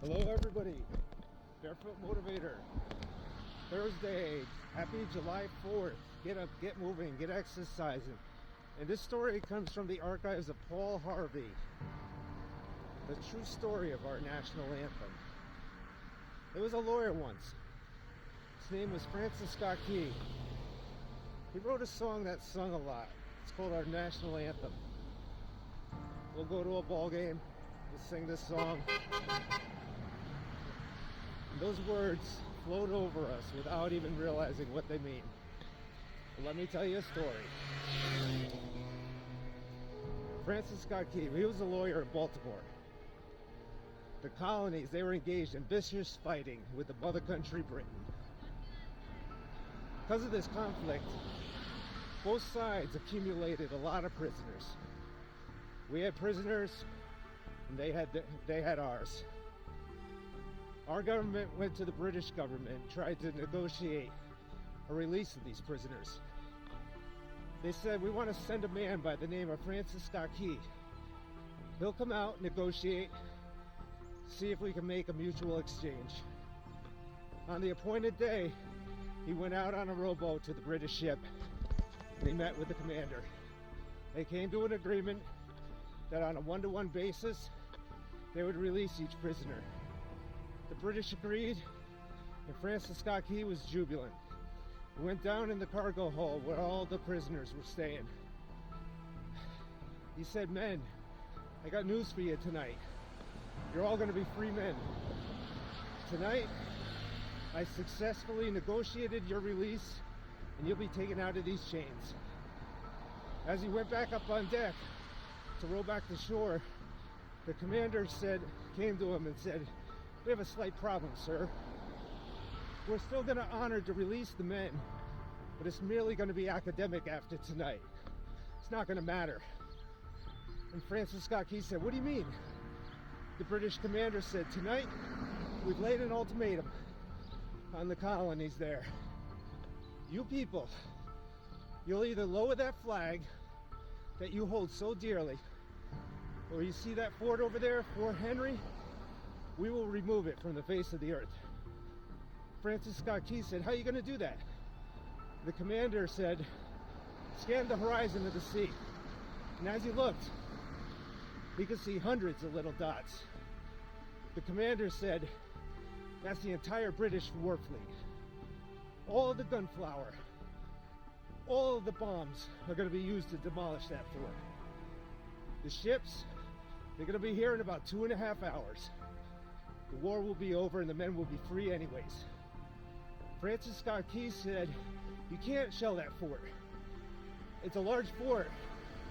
Hello everybody, Barefoot Motivator. Thursday, happy July 4th. Get up, get moving, get exercising. And this story comes from the archives of Paul Harvey, the true story of our national anthem. There was a lawyer once. His name was Francis Scott Key. He wrote a song that sung a lot. It's called our national anthem. We'll go to a ball game, we'll sing this song. And those words float over us without even realizing what they mean. But let me tell you a story. Francis Scott Key, he was a lawyer in Baltimore. The colonies, they were engaged in vicious fighting with the mother country, Britain. Because of this conflict, both sides accumulated a lot of prisoners. We had prisoners, and they had ours. Our government went to the British government and tried to negotiate a release of these prisoners. They said, we want to send a man by the name of Francis Scott Key. He'll come out, negotiate, see if we can make a mutual exchange. On the appointed day, he went out on a rowboat to the British ship, and he met with the commander. They came to an agreement that on a one-to-one basis, they would release each prisoner. The British agreed, and Francis Scott Key was jubilant. He went down in the cargo hold where all the prisoners were staying. He said, men, I got news for you tonight. You're all going to be free men. Tonight, I successfully negotiated your release, and you'll be taken out of these chains. As he went back up on deck to row back to shore, the commander came to him and said, we have a slight problem, sir. We're still going to honor to release the men, but it's merely going to be academic after tonight. It's not going to matter. And Francis Scott Key said, what do you mean? The British commander said, tonight we've laid an ultimatum on the colonies there. You people, you'll either lower that flag that you hold so dearly, or you see that fort over there, Fort Henry, we will remove it from the face of the earth. Francis Scott Key said, how are you going to do that? The commander said, scan the horizon of the sea. And as he looked, he could see hundreds of little dots. The commander said, that's the entire British war fleet. All of the gunpowder, all of the bombs are going to be used to demolish that fort. The ships, they're going to be here in about 2.5 hours. The war will be over and the men will be free anyways. Francis Scott Key said, you can't shell that fort. It's a large fort,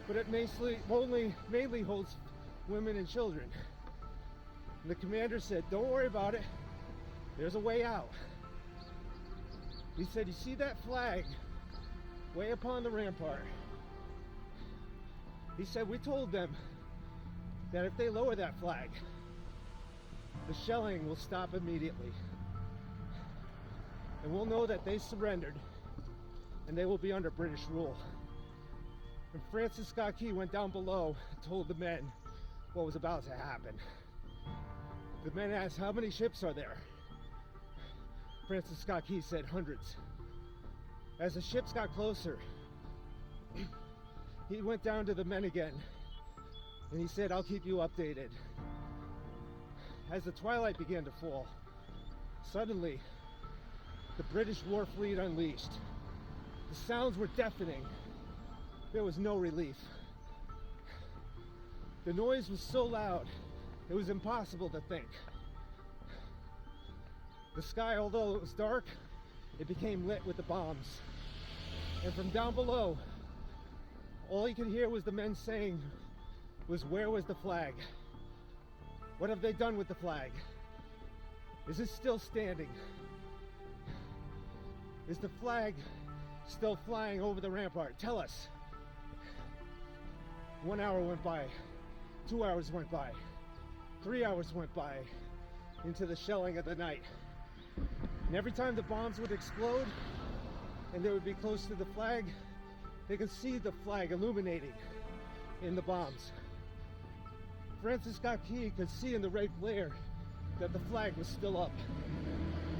but it mainly holds women and children. And the commander said, don't worry about it. There's a way out. He said, you see that flag way up on the rampart? He said, we told them that if they lower that flag, the shelling will stop immediately. And we'll know that they surrendered and they will be under British rule. And Francis Scott Key went down below and told the men what was about to happen. The men asked, how many ships are there? Francis Scott Key said, hundreds. As the ships got closer, he went down to the men again and he said, I'll keep you updated. As the twilight began to fall, suddenly the British war fleet unleashed. The sounds were deafening. There was no relief. The noise was so loud, it was impossible to think. The sky, although it was dark, it became lit with the bombs. And from down below, all you could hear was the men saying, where was the flag? What have they done with the flag? Is it still standing? Is the flag still flying over the rampart? Tell us. 1 hour went by, 2 hours went by, 3 hours went by into the shelling of the night. And every time the bombs would explode and they would be close to the flag, they could see the flag illuminating in the bombs. Francis Scott Key could see in the red glare that the flag was still up.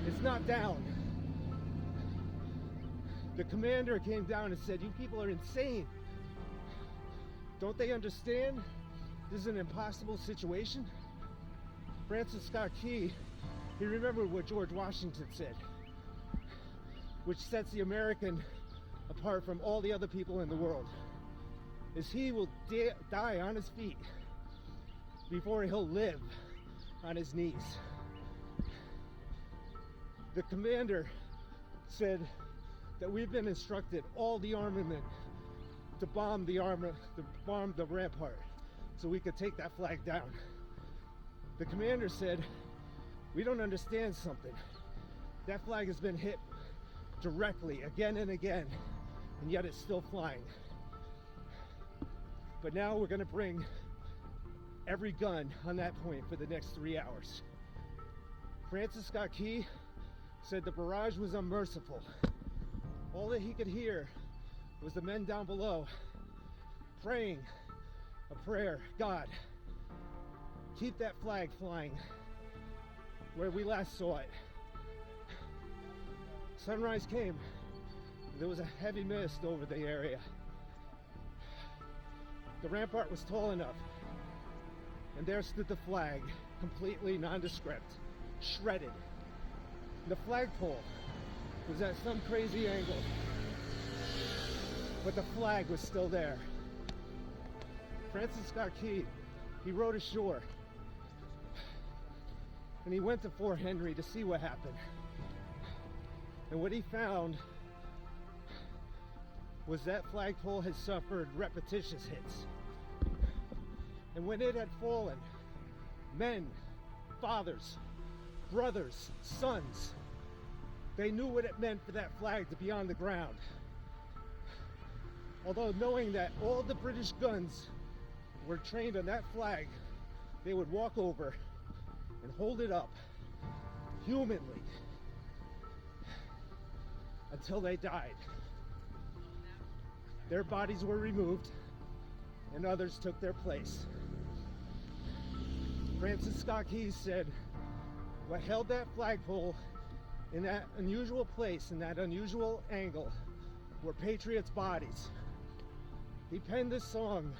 It's not down. The commander came down and said, "You people are insane. Don't they understand? This is an impossible situation." Francis Scott Key, he remembered what George Washington said, which sets the American apart from all the other people in the world, is he will die on his feet before he'll live on his knees. The commander said that we've been instructed, all the armament, to bomb the rampart so we could take that flag down. The commander said, "We don't understand something. That flag has been hit directly again and again, and yet it's still flying. But now we're going to bring every gun on that point for the next 3 hours." Francis Scott Key said the barrage was unmerciful. All that he could hear was the men down below praying a prayer: "God, keep that flag flying where we last saw it." Sunrise came. There was a heavy mist over the area. The rampart was tall enough, and there stood the flag, completely nondescript, shredded. The flagpole was at some crazy angle, but the flag was still there. Francis Scott Key, he rode ashore, and he went to Fort Henry to see what happened. And what he found was that flagpole had suffered repetitious hits. And when it had fallen, men, fathers, brothers, sons, they knew what it meant for that flag to be on the ground. Although knowing that all the British guns were trained on that flag, they would walk over and hold it up humanly until they died. Their bodies were removed and others took their place. Francis Scott Key said what held that flagpole in that unusual place, in that unusual angle, were patriots' bodies. He penned this song,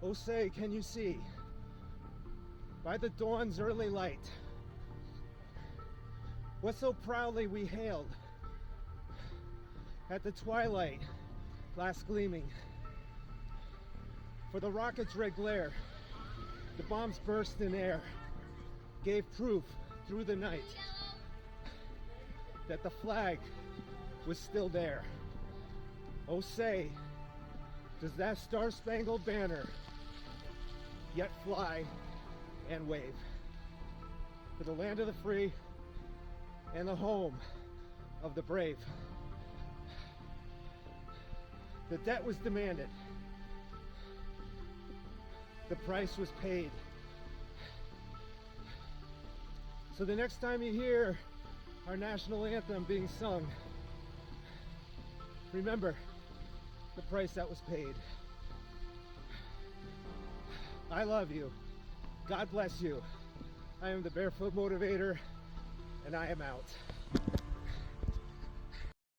"Oh say, can you see, by the dawn's early light, what so proudly we hailed at the twilight last gleaming. For the rocket's red glare, the bombs burst in air, gave proof through the night that the flag was still there. Oh say, does that star-spangled banner yet fly and wave for the land of the free and the home of the brave." The debt was demanded. The price was paid. So the next time you hear our national anthem being sung, remember the price that was paid. I love you. God bless you. I am the Barefoot Motivator, and I am out.